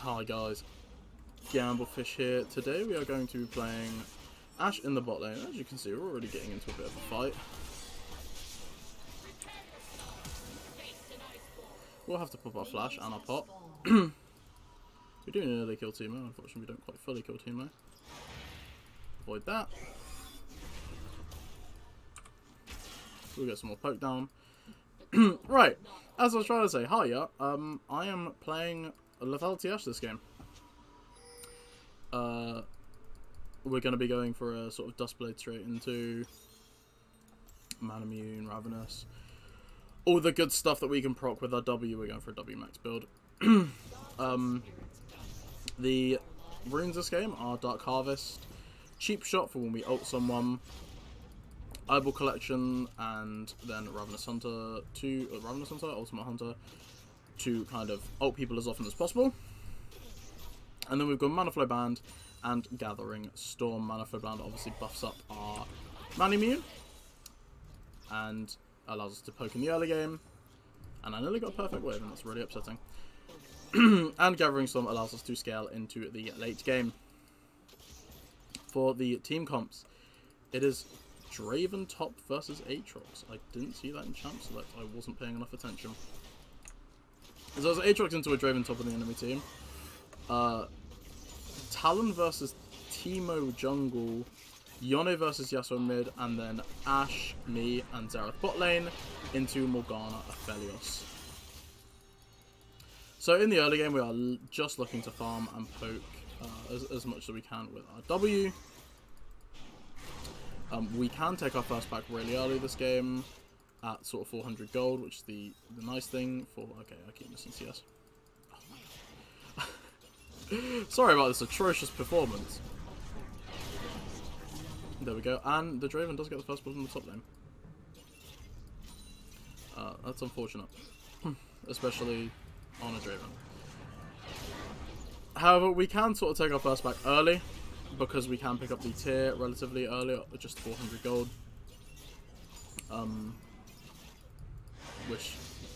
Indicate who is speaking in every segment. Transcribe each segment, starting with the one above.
Speaker 1: Hi guys, Gamblefish here. Today we are going to be playing Ashe in the bot lane. As you can see, we're already getting into a bit of a fight. We'll have to pop our flash and our pop. We do nearly kill Teemo, unfortunately we don't quite fully kill Teemo. Avoid that. We'll get some more poke down. Right, as I was trying to say, hiya, I am playing Lethality Ashe this game. We're going to be going for a sort of Duskblade straight into Man Immune, Ravenous. All the good stuff that we can proc with our W, we're going for a W max build. The runes this game are Dark Harvest, Cheap Shot for when we ult someone, Eyeball Collection, and then Ravenous Hunter, Ultimate Hunter, to kind of ult people as often as possible. And then we've got Mana Flow Band and Gathering Storm. Mana Flow Band obviously buffs up our Man Immune and allows us to poke in the early game. And I nearly got a perfect wave, and that's really upsetting. And Gathering Storm allows us to scale into the late game. For the team comps, it is Draven top versus Aatrox. I didn't see that in Champ Select. I wasn't paying enough attention. So it's Aatrox into a Draven top of the enemy team. Talon versus Teemo jungle, Yone versus Yasuo mid, and then Ashe, me, and Xerath bot lane into Morgana Aphelios. So in the early game, we are just looking to farm and poke as much as we can with our W. We can take our first back really early this game at sort of 400 gold, which is the nice thing for... Okay, I keep missing CS. Oh my God. Sorry about this atrocious performance. There we go, and the Draven does get the first blood in the top lane. That's unfortunate, especially on a Draven. However, we can sort of take our first back early, because we can pick up the tier relatively early, at just 400 gold. Which,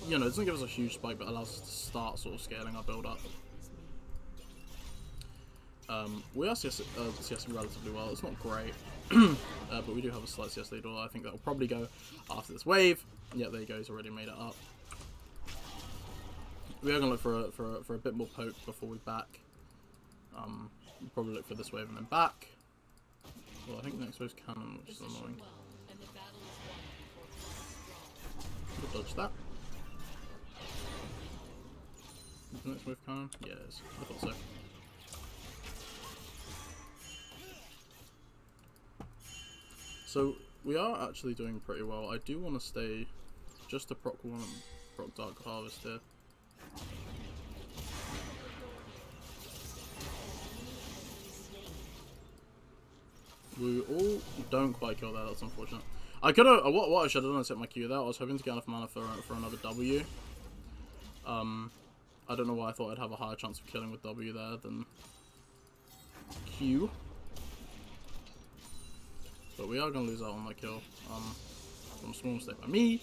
Speaker 1: you know, doesn't give us a huge spike, but allows us to start sort of scaling our build up. We are CSing relatively well. It's not great, but we do have a slight CS lead. I think that will probably go after this wave. Yeah, there you go. He's already made it up. We are going to look for a bit more poke before we back. We'll probably look for this wave and then back. Well, I think next wave's cannon, which is annoying. We'll dodge that. Is the next wave cannon? Yeah, it is. I thought so. So, we are actually doing pretty well. I do want to stay just to proc one and proc Dark Harvest here. We all don't quite kill that, that's unfortunate. I could have, what I should have done is set my Q there. I was hoping to get enough mana for another W. I don't know why I thought I'd have a higher chance of killing with W there than Q. But we are going to lose out on that kill from a small mistake by me.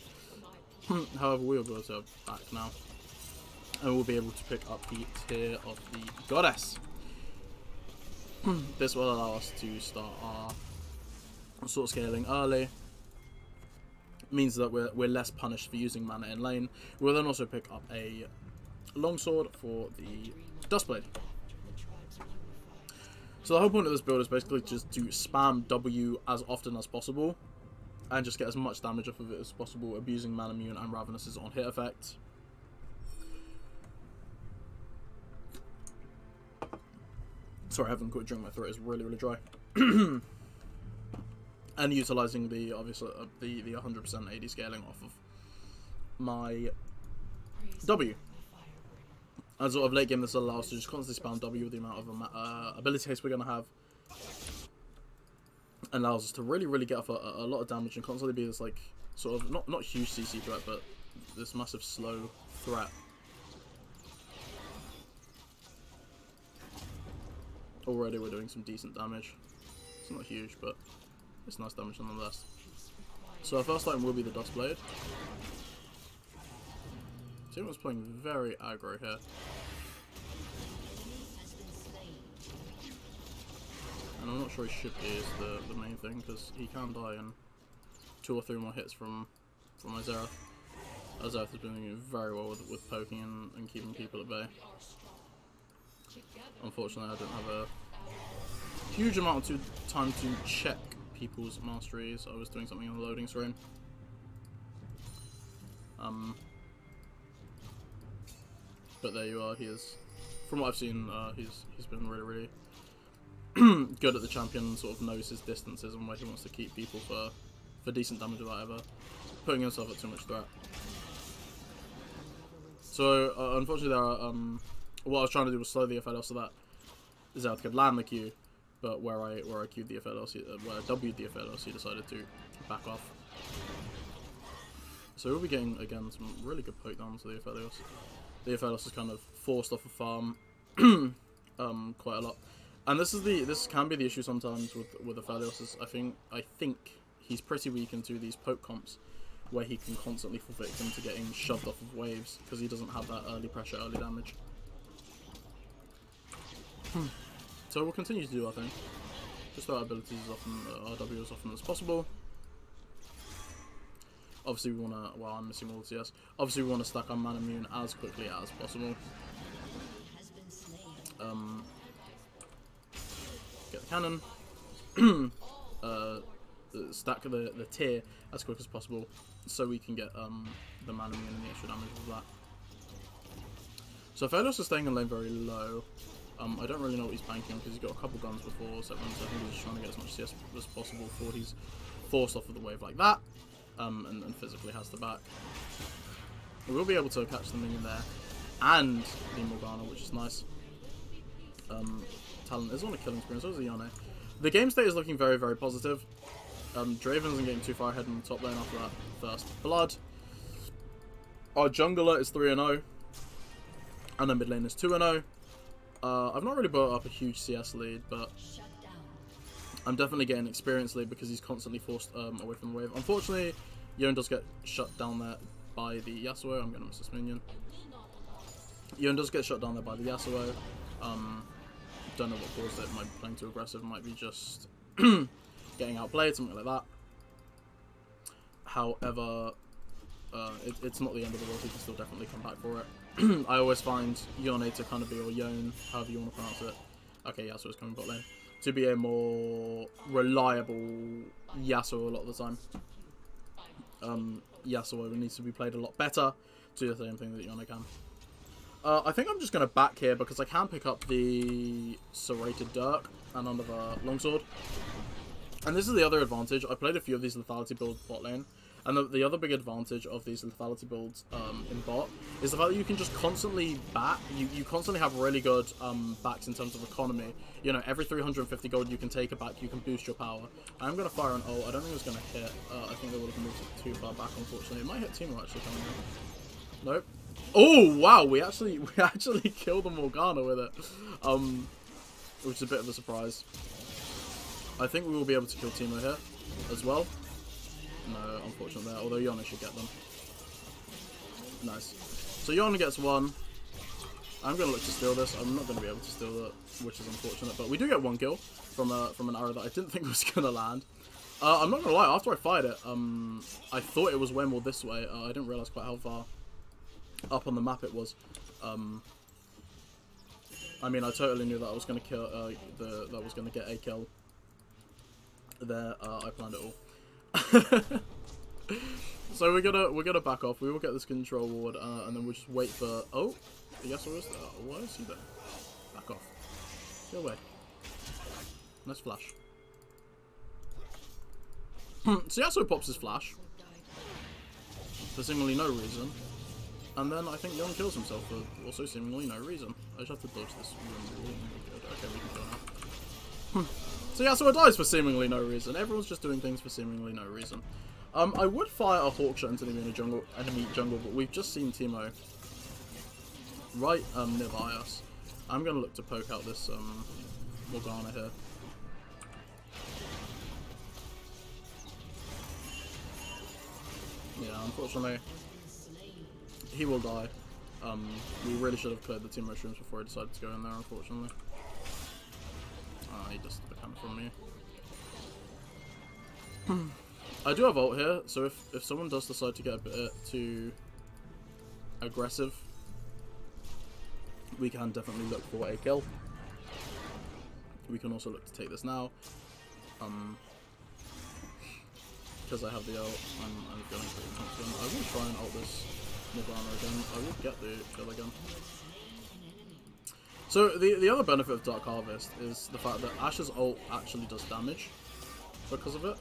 Speaker 1: However, we will be able to back now. And we'll be able to pick up the tier of the Goddess. This will allow us to start our sort of scaling early. It means that we're less punished for using mana in lane. We'll then also pick up a longsword for the Duskblade. So the whole point of this build is basically just to spam W as often as possible and just get as much damage off of it as possible, abusing Man Immune and Ravenous' on hit effect. Sorry, I haven't got a drink. My throat is really, really dry. And utilizing the obviously the 100% AD scaling off of my W. As sort of late game, this allows us to just constantly spam W with the amount of ability haste we're going to have. And allows us to really, really get off a lot of damage and constantly be this, like, sort of, not huge CC threat, but this massive slow threat. Already we're doing some decent damage. It's not huge, but it's nice damage nonetheless. So our first item will be the Duskblade. Teemo's playing very aggro here. and I'm not sure he should be is the main thing, because he can die in 2 or 3 more hits from Azerath. Azerath has been doing very well with poking and keeping people at bay. Unfortunately, I don't have a huge amount of time to check people's masteries. I was doing something on the loading screen. But there you are. He is, from what I've seen, he's been really good at the champion. Sort of knows his distances and where he wants to keep people for decent damage without ever putting himself at too much threat. So unfortunately, there are what I was trying to do was slow the Ophelos so that Xerath could land the Q, but where I Q'd the Ophelos, where I W'd the Ophelos, he decided to back off. So we'll be getting again some really good poke downs to the Ophelos. The Ophelos is kind of forced off a farm quite a lot, and this can be the issue sometimes with Ophelos. Is I think he's pretty weak into these poke comps, where he can constantly fall victim to getting shoved off of waves because he doesn't have that early pressure, early damage. So we'll continue to do our thing. Just throw our abilities as often, RW as often as possible. Obviously we want to, well, I'm missing all the CS. Obviously we want to stack our mana immune as quickly as possible. Get the cannon. Stack the tier as quick as possible so we can get the mana immune and the extra damage with that. So Ophelos is staying in lane very low. I don't really know what he's banking on because he's got a couple guns before 7, so I think he's just trying to get as much CS as possible before he's forced off of the wave like that, and physically has the back. We will be able to catch the minion there, and the Morgana, which is nice. Talent is on a killing spree, so is the Yone. The game state is looking very positive. Draven isn't getting too far ahead in the top lane after that first blood. Our jungler is 3-0, and our mid lane is 2-0. I've not really built up a huge CS lead, but I'm definitely getting experience lead because he's constantly forced away from the wave. Unfortunately, Yone does get shut down there by the Yasuo. I'm going to miss this minion. Yone does get shut down there by the Yasuo. Don't know what caused it. Might be playing too aggressive. Might be just getting outplayed, something like that. However, it's not the end of the world. He can still definitely come back for it. I always find Yone to kind of be, or Yone, however you want to pronounce it. Okay, Yasuo's coming bot lane. To be a more reliable Yasuo a lot of the time. Yasuo needs to be played a lot better to do the same thing that Yone can. I think I'm just going to back here because I can pick up the Serrated Dirk and another Longsword. And this is the other advantage. I played a few of these lethality builds bot lane. And the other big advantage of these lethality builds in bot is the fact that you can just constantly back. You constantly have really good backs in terms of economy. You know, every 350 gold you can take a back, you can boost your power. I'm going to fire an ult. I don't think it's going to hit. I think they would have moved too far back, unfortunately. It might hit Teemo actually coming in. Nope. Oh, wow. We actually killed the Morgana with it. Which is a bit of a surprise. I think we will be able to kill Teemo here as well. No, unfortunately there, although Yone should get them. Nice. So Yone gets one. I'm going to look to steal this. I'm not going to be able to steal it, which is unfortunate. But we do get one kill from an arrow that I didn't think was going to land. I'm not going to lie, after I fired it, I thought it was way more this way. I didn't realise quite how far up on the map it was. I mean, I totally knew that I was going to kill, that I was going to get a kill there. I planned it all. So we're gonna back off. We will get this control ward, and then we'll just wait for. Oh, Yasuo is there. Why is he there? Back off. Go away. Nice flash. So Yasuo pops his flash for seemingly no reason, and then I think Yone kills himself for also seemingly no reason. I just have to dodge this room. Okay, we can go now. So Yasuo dies for seemingly no reason. Everyone's just doing things for seemingly no reason. I would fire a hawk shot into the enemy jungle, but we've just seen Teemo right nearby us. I'm gonna look to poke out this Morgana here. Yeah, unfortunately, he will die. We really should have cleared the Teemo shrooms before he decided to go in there, unfortunately. he just became from me. I do have ult here, so if someone does decide to get a bit too aggressive, we can definitely look for a kill. We can also look to take this now. Because I have the ult, I'm feeling pretty confident. I will try and ult this Morgana again. I will get the kill again. So the other benefit of Dark Harvest is the fact that Ashe's ult actually does damage because of it.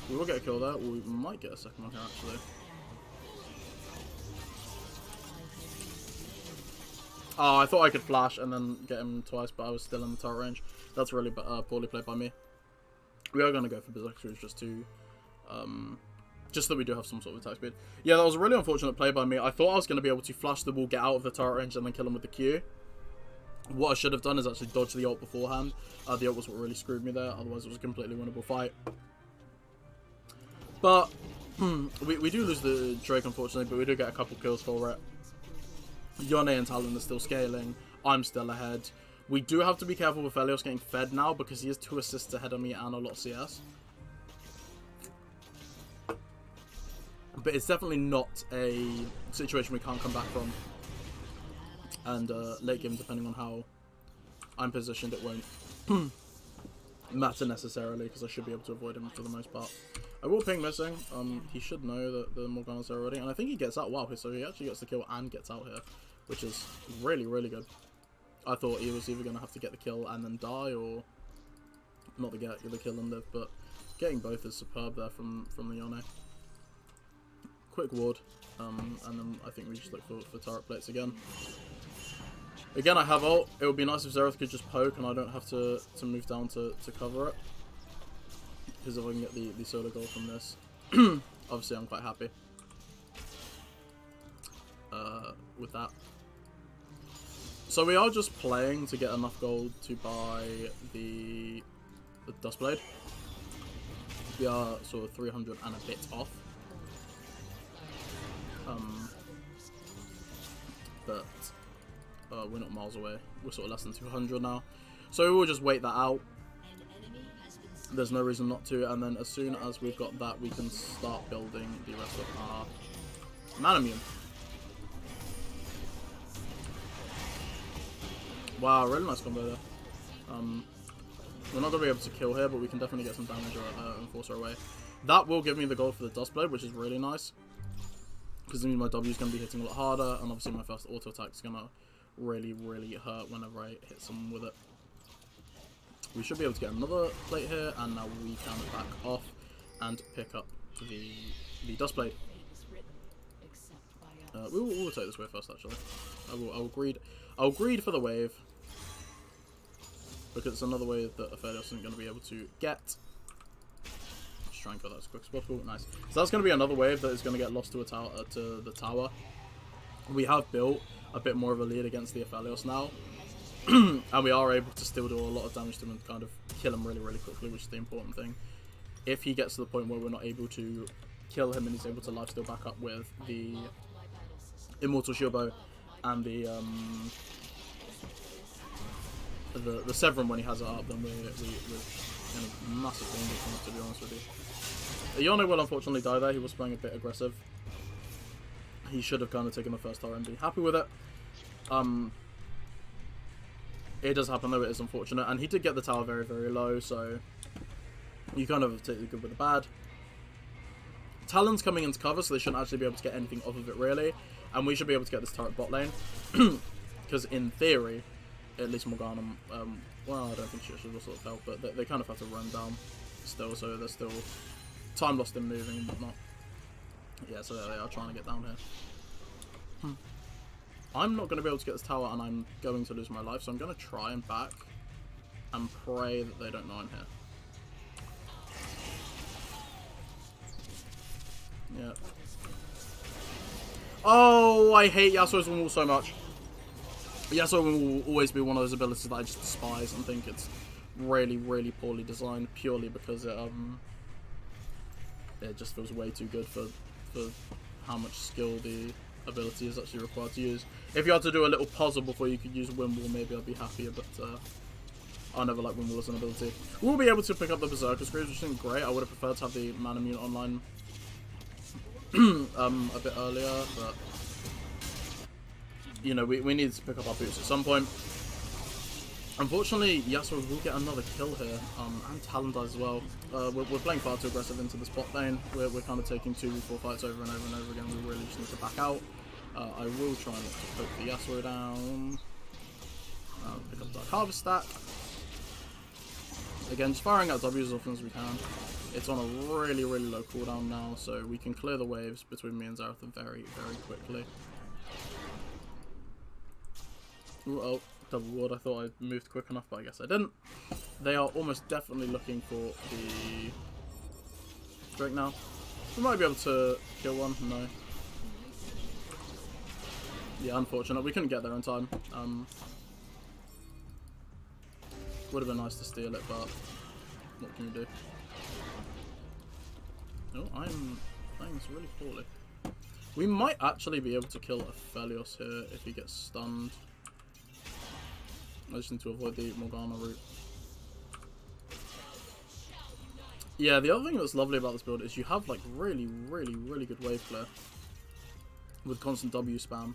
Speaker 1: We will get a kill there. We might get a second one here actually. Oh, I thought I could flash and then get him twice, but I was still in the turret range. That's really poorly played by me. We are going to go for Berserker just to... just that we do have some sort of attack speed. Yeah, that was a really unfortunate play by me. I thought I was going to be able to flash the wall, get out of the turret range, and then kill him with the Q. What I should have done is actually dodge the ult beforehand. The ult was what really screwed me there. Otherwise, it was a completely winnable fight. But we do lose the Drake, unfortunately, but we do get a couple kills for it. Yone and Talon are still scaling. I'm still ahead. We do have to be careful with Helios getting fed now because he has 2 assists ahead of me and a lot of CS. But it's definitely not a situation we can't come back from. And late game, depending on how I'm positioned, it won't matter necessarily because I should be able to avoid him for the most part. I will ping missing. He should know that the Morgana's there already. And I think he gets out. Wow, so he actually gets the kill and gets out here, which is really, really good. I thought he was either going to have to get the kill and then die, or not to get the kill and live, but getting both is superb there from the Yone. Quick ward, and then I think we just look for turret plates again. Again, I have ult. It would be nice if Xerath could just poke and I don't have to move down to cover it. Because if I can get the solo goal from this, obviously I'm quite happy with that. So we are just playing to get enough gold to buy the Dustblade. We are sort of 300 and a bit off. But we're not miles away. We're sort of less than 200 now. So we'll just wait that out. There's no reason not to. And then as soon as we've got that, we can start building the rest of our Manamune. Wow, really nice combo there. We're not going to be able to kill here, but we can definitely get some damage and force her away. That will give me the gold for the Dustblade, which is really nice. Because I mean my W is going to be hitting a lot harder, and obviously my first auto attack is going to really, really hurt whenever I hit someone with it. We should be able to get another plate here, and now we can back off and pick up the Dustblade. We'll take this wave first, actually. I'll greed for the wave, because it's another wave that Aphelios isn't going to be able to get. Just try and kill that as quick as possible. Nice. So that's going to be another wave that is going to get lost to the tower. We have built a bit more of a lead against the Aphelios now, and we are able to still do a lot of damage to him and kind of kill him really, really quickly, which is the important thing. If he gets to the point where we're not able to kill him and he's able to lifesteal back up with the Immortal Shield Bow and the Severin when he has it up, then we're in a massive danger from it, to be honest with you. Yone will unfortunately die there. He was playing a bit aggressive. He should have kind of taken the first tower and be happy with it. It does happen though, it is unfortunate. And he did get the tower very, very low, so you kind of take the good with the bad. Talon's coming into cover, so they shouldn't actually be able to get anything off of it, really. And we should be able to get this turret bot lane. Because in theory, at least Morgana, well, I don't think she should have sort of help, but they kind of have to run down still, so there's still time lost in moving and whatnot. Yeah, so they are trying to get down here. I'm not going to be able to get this tower, and I'm going to lose my life, so I'm going to try and back and pray that they don't know I'm here. Yeah. Oh, I hate Yasuo's wall so much. Yasuo will always be one of those abilities that I just despise and think it's really, really poorly designed, purely because it just feels way too good for how much skill the ability is actually required to use. If you had to do a little puzzle before you could use Windwall, maybe I'd be happier, but I never like Windwall as an ability. We'll be able to pick up the Berserker Screams, which isn't great. I would have preferred to have the Manamune online a bit earlier, but you know, we need to pick up our boots at some point. Unfortunately, Yasuo will get another kill here, and Talon does as well. We're playing far too aggressive into the spot lane. We're kind of taking 2v4 fights over and over and over again. We really just need to back out. I will try and poke the Yasuo down. Pick up Dark Harvest stack. Again, just firing out W as often as we can. It's on a really, really low cooldown now, so we can clear the waves between me and Xerath very, very quickly. Ooh, oh, double ward. I thought I moved quick enough, but I guess I didn't. They are almost definitely looking for the Drake now. We might be able to kill one. No. Yeah, unfortunate. We couldn't get there in time. Would have been nice to steal it, but what can you do? Oh, I'm playing this really poorly. We might actually be able to kill Aphelios here if he gets stunned. I just need to avoid the Morgana route. Yeah, the other thing that's lovely about this build is you have like really, really, really good wave clear with constant W spam.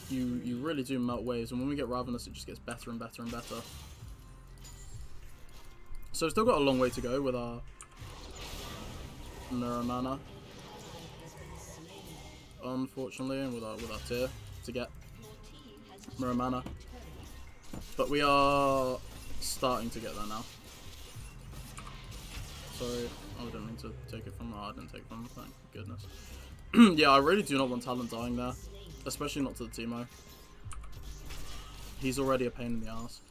Speaker 1: You really do melt waves, and when we get Ravenous, it just gets better and better and better. So we've still got a long way to go with our Mirror Mana, unfortunately, and with our tier to get Mirror Mana. But we are starting to get there now. Sorry, I didn't mean to take it from. I didn't take it from. Thank goodness. Yeah, I really do not want Talon dying there, especially not to the Teemo. He's already a pain in the ass.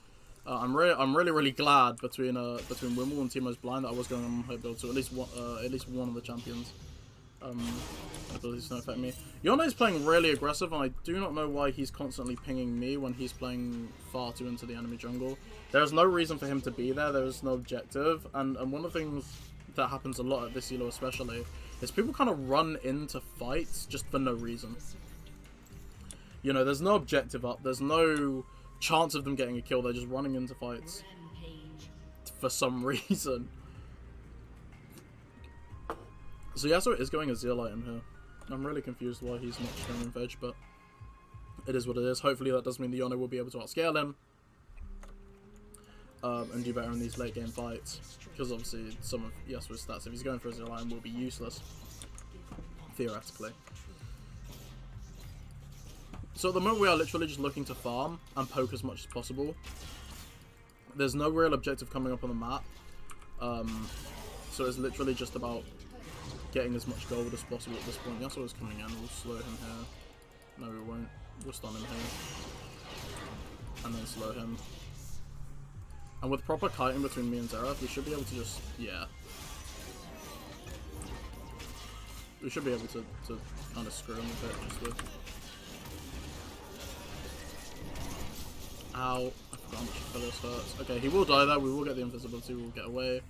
Speaker 1: I'm really glad between Wimble and Teemo's blind that I was going on her build, so at least one of the champions abilities don't affect me. Yone is playing really aggressive, and I do not know why he's constantly pinging me when he's playing far too into the enemy jungle. There is no reason for him to be there. There is no objective, and one of the things that happens a lot at this elo especially is people kind of run into fights just for no reason. You know, there's no objective up. There's no chance of them getting a kill. They're just running into fights for some reason. So Yasuo is going a Zeal item here. I'm really confused why he's not streaming Veg, but it is what it is. Hopefully that does mean the Yone will be able to outscale him and do better in these late game fights, because obviously some of Yasuo's stats, if he's going for a Zeal item, will be useless theoretically. So at the moment we are literally just looking to farm and poke as much as possible. There's no real objective coming up on the map. So it's literally just about getting as much gold as possible at this point. Yasuo is coming in, we'll slow him here. No, we won't. We'll stun him here. And then slow him. And with proper kiting between me and Xerath, we should be able to just, yeah. We should be able to kind of screw him a bit just with... Ow. I forgot how much Aphelios hurts. Okay, he will die there. We will get the invisibility. We will get away.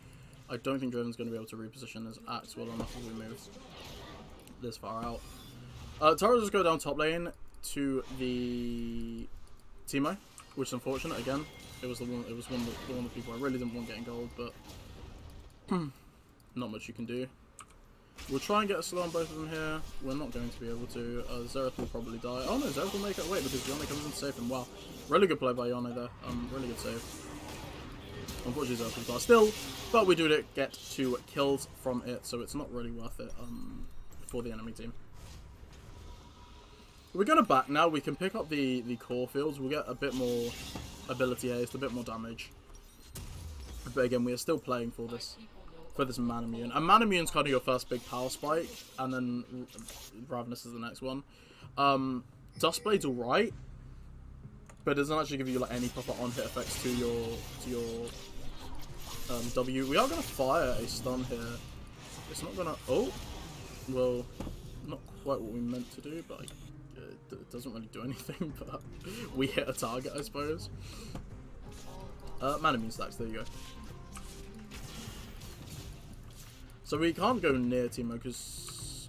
Speaker 1: I don't think Draven's going to be able to reposition his axe well enough if we move this far out. Tara just go down top lane to the Teemo, which is unfortunate. Again, it was one of the people I really didn't want getting gold, but not much you can do. We'll try and get a slow on both of them here. We're not going to be able to. Xerath will probably die. Oh no, Xerath will make it away because Yone comes in to save him. Wow. Really good play by Yone there. Really good save. Unfortunately, Xerath will die still, but we do get 2 kills from it, so it's not really worth it for the enemy team. We're going to back now. We can pick up the core fields. We'll get a bit more ability haste, a bit more damage. But again, we are still playing for this Manamune. And Manamune's kind of your first big power spike, and then Ravenous is the next one. Duskblade's alright, but it doesn't actually give you like any proper on-hit effects to your W. We are going to fire a stun here. It's not going to... Oh! Well, not quite what we meant to do, but it doesn't really do anything, but we hit a target, I suppose. Manamune stacks, there you go. So we can't go near Teemo because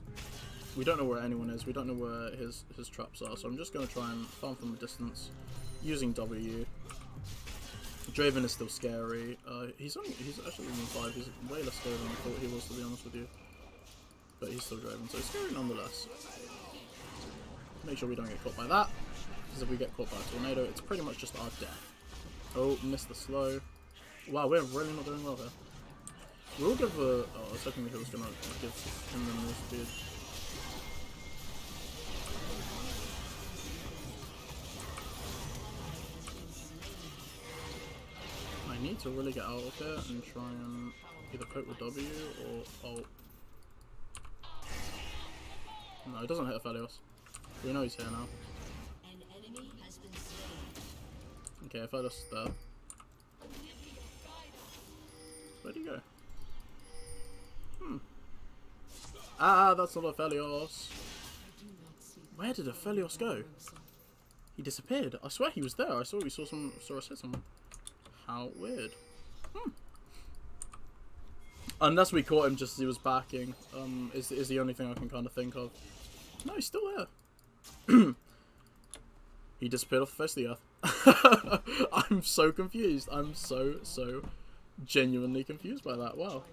Speaker 1: We don't know where anyone is. We don't know where his traps are. So I'm just going to try and farm from a distance using W. Draven is still scary. He's actually even 5. He's way less scary than I thought he was, to be honest with you. But he's still Draven, so scary nonetheless. Make sure we don't get caught by that, because if we get caught by a tornado, it's pretty much just our death. Oh, missed the slow. Wow, we're really not doing well here. We'll give a... Oh, I was hoping he was going to give him the more speed. I need to really get out of here and try and either cope with W or ult. No, it doesn't hit Aphelios. We know he's here now. Okay, Aphelios is there. Where'd he go? Ah, that's not Aphelios. Where did Aphelios go? He disappeared. I swear he was there. I saw we saw us hit someone. How weird. Unless we caught him just as he was backing, is the only thing I can kind of think of. No, he's still there. He disappeared off the face of the earth. I'm so confused. I'm so genuinely confused by that. Wow.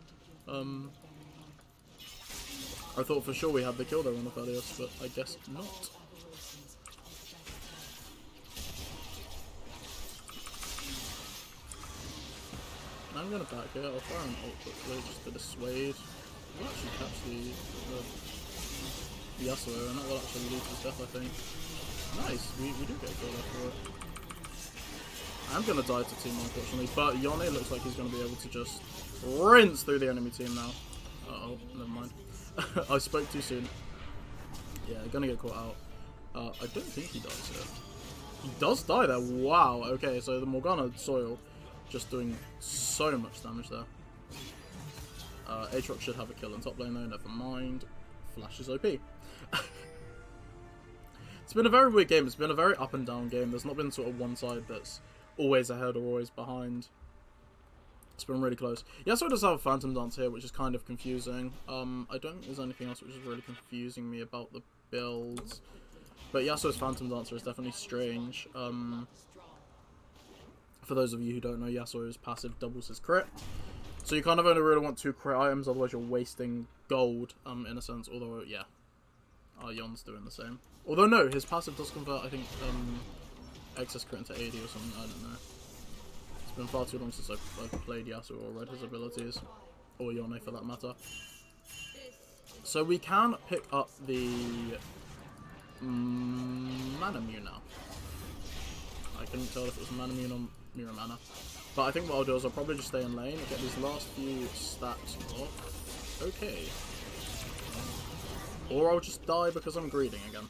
Speaker 1: I thought for sure we had the kill there on the Aphelios, but I guess not. I'm gonna back here. I'll fire an ult quickly just to dissuade. We'll actually catch the Yasuo, and that will actually lead to his death, I think. Nice, we do get a kill there for it. I'm gonna die to team, unfortunately, but Yone looks like he's gonna be able to just rinse through the enemy team now. Uh-oh, never mind. I spoke too soon. Yeah, gonna get caught out. I don't think he dies here. He does die there. Wow, okay, so the Morgana soil just doing so much damage there. Aatrox should have a kill in top lane though, never mind. Flash is OP. It's been a very weird game. It's been a very up and down game. There's not been sort of one side that's always ahead or always behind. It's been really close. Yasuo does have a Phantom Dance here, which is kind of confusing. I don't think there's anything else which is really confusing me about the builds. But Yasuo's Phantom Dancer is definitely strange. For those of you who don't know, Yasuo's passive doubles his crit. So you kind of only really want 2 crit items, otherwise you're wasting gold, in a sense. Although, yeah, Yon's doing the same. Although, no, his passive does convert, I think, excess crit into AD or something, I don't know. It's been far too long since I've played Yasuo or read his abilities. Or Yone, for that matter. So we can pick up the Manamune now. I couldn't tell if it was Manamune or Miramana. But I think what I'll do is I'll probably just stay in lane and get these last few stacks off. Okay. Or I'll just die because I'm greeding again.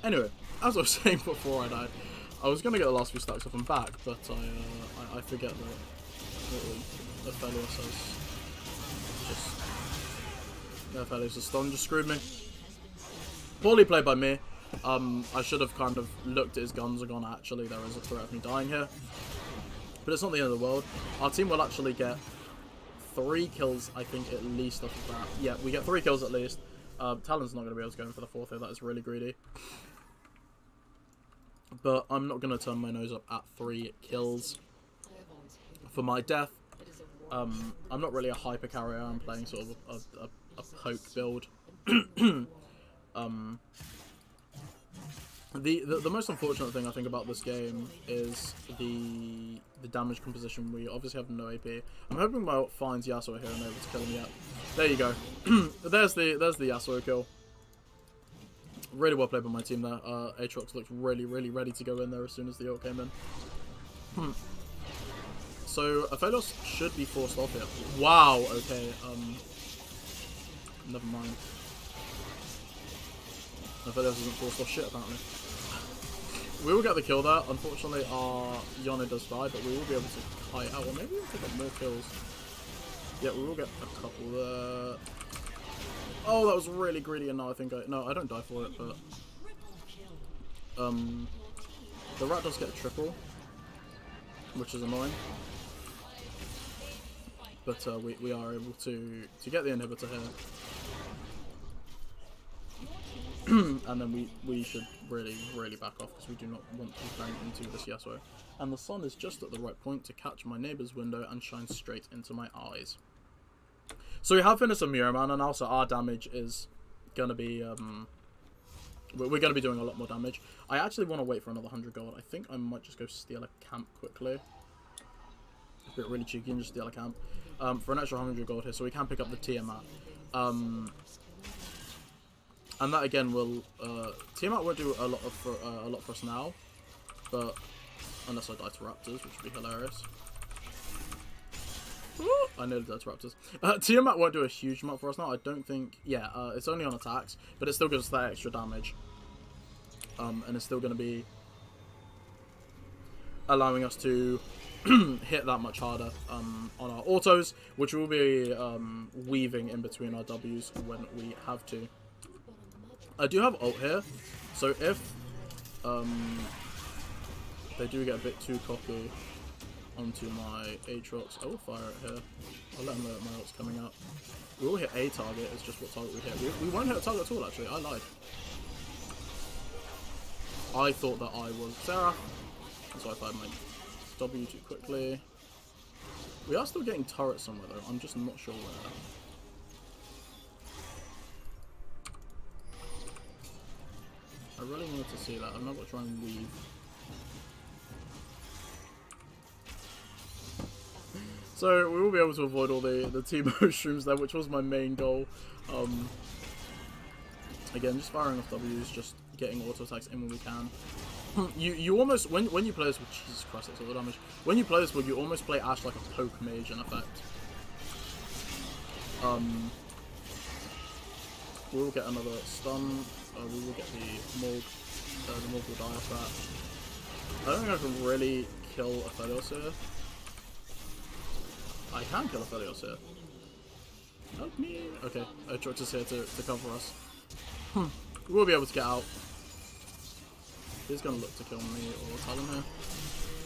Speaker 1: Anyway, as I was saying before I died, I was going to get the last few stacks off and back, but I forget that Aphelios has just... Yeah, Aphelios' stun just screwed me. Poorly played by me. I should have kind of looked at his guns and gone, actually, there is a threat of me dying here. But it's not the end of the world. Our team will actually get 3 kills, I think, at least off of that. Yeah, we get 3 kills at least. Talon's not going to be able to go in for the 4th here. That is really greedy. But I'm not going to turn my nose up at 3 kills for my death. I'm not really a hyper carrier. I'm playing sort of a poke build. The most unfortunate thing I think about this game is the damage composition. We obviously have no AP. I'm hoping Wild finds Yasuo here and able to kill him yet. There you go. there's the Yasuo kill. Really well played by my team there. Aatrox looked really ready to go in there as soon as the ult came in. So Aphelios should be forced off here. Wow. Okay. Never mind. Aphelios isn't forced off shit apparently. We will get the kill there. Unfortunately, our Yone does die, but we will be able to kite out. Or maybe we'll pick up more kills. Yeah, we will get a couple there. Oh, that was really greedy, and now I think no, I don't die for it, but the rat does get a triple, which is annoying. But we are able to get the inhibitor here. And then we should really back off, because we do not want to bang into this Yasuo. And the sun is just at the right point to catch my neighbour's window and shine straight into my eyes. So we have finished a Mirror Man, and also our damage is going to be... we're going to be doing a lot more damage. I actually want to wait for another 100 gold. I think I might just go steal a camp quickly. A bit really cheeky and just steal a camp. For an extra 100 gold here, so we can pick up the Tiamat. And that again will Tiamat won't do a lot for us now, but unless I die to raptors, which would be hilarious. Ooh, I nearly died to raptors. Tiamat won't do a huge amount for us now. I don't think. Yeah, it's only on attacks, but it still gives us that extra damage. And it's still going to be allowing us to hit that much harder on our autos, which we'll be weaving in between our Ws when we have to. I do have ult here, so if they do get a bit too cocky onto my Aatrox, I will fire it here. I'll let them know that my ult's coming out. We will hit a target, it's just what target we hit. We won't hit a target at all, actually. I lied. I thought that I was Sarah, so I fired my W too quickly. We are still getting turrets somewhere, though. I'm just not sure where. I really wanted to see that. I'm not going to try and weave. So we will be able to avoid all the Teemo streams there, which was my main goal. Again, just firing off W's, just getting auto attacks in when we can. You almost, when you play this with, Jesus Christ, that's all the damage. When you play this with, you almost play Ashe like a poke mage in effect. We will get another stun. We will get the Morg. The Morg will die off that. I don't think I can really kill Aphelios here. I can kill Aphelios here. Help me. Okay, Aatrox is here to cover us. We will be able to get out. He's going to look to kill me or Talon here.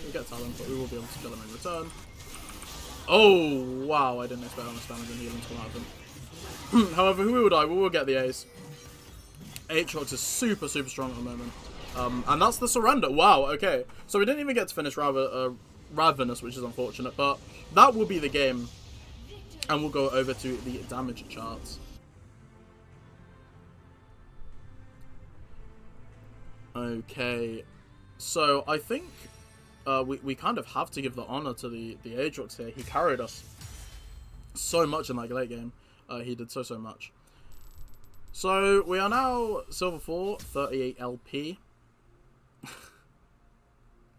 Speaker 1: We'll get Talon, but we will be able to kill him in return. Oh, wow. I didn't expect how much damage and healing to come out of him. However, we will die. We will get the ace. Aatrox is super strong at the moment. And that's the surrender. Wow, okay. So we didn't even get to finish Ravenous, which is unfortunate. But that will be the game. And we'll go over to the damage charts. Okay. So I think we kind of have to give the honor to the Aatrox here. He carried us so much in that late game. He did so much. So we are now Silver 4, 38 LP.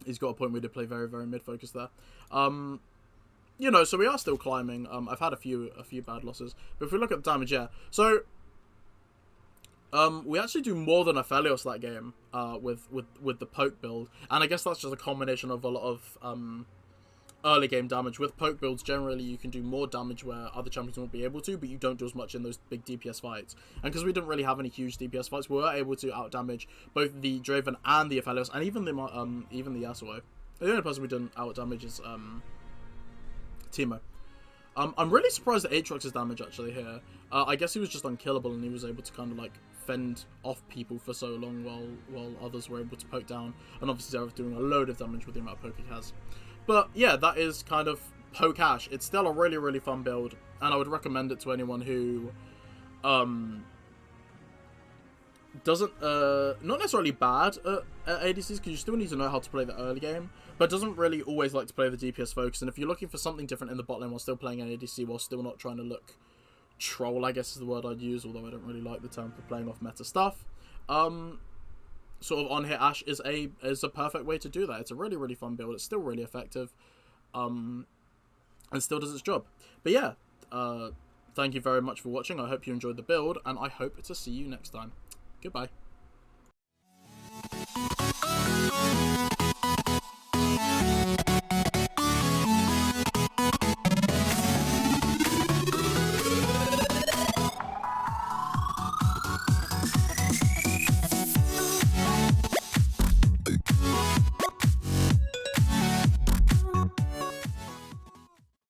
Speaker 1: He's got a point. We did play very mid-focused there. You know, so we are still climbing. I've had a few bad losses, but if we look at the damage, yeah. So we actually do more than Aphelios that game with the poke build, and I guess that's just a combination of a lot of early game damage. With poke builds, generally you can do more damage where other champions won't be able to, but you don't do as much in those big DPS fights. And because we didn't really have any huge DPS fights, we were able to out damage both the Draven and the Aphelios, and even the Yasuo. The only person we didn't out damage is Teemo. I'm really surprised at Aatrox's damage actually here. I guess he was just unkillable and he was able to kind of like fend off people for so long while others were able to poke down. And obviously Zerath doing a load of damage with the amount of poke he has. But yeah, that is kind of poke Ashe. It's still a really fun build, and I would recommend it to anyone who doesn't not necessarily bad at ADCs, because you still need to know how to play the early game, but doesn't really always like to play the DPS focus. And if you're looking for something different in the bot lane while still playing an ADC, while still not trying to look troll, I guess is the word I'd use, although I don't really like the term for playing off meta stuff, sort of on-hit Ashe is a perfect way to do that. It's a really fun build. It's still really effective, and still does its job. But yeah, thank you very much for watching. I hope you enjoyed the build, and I hope to see you next time. Goodbye.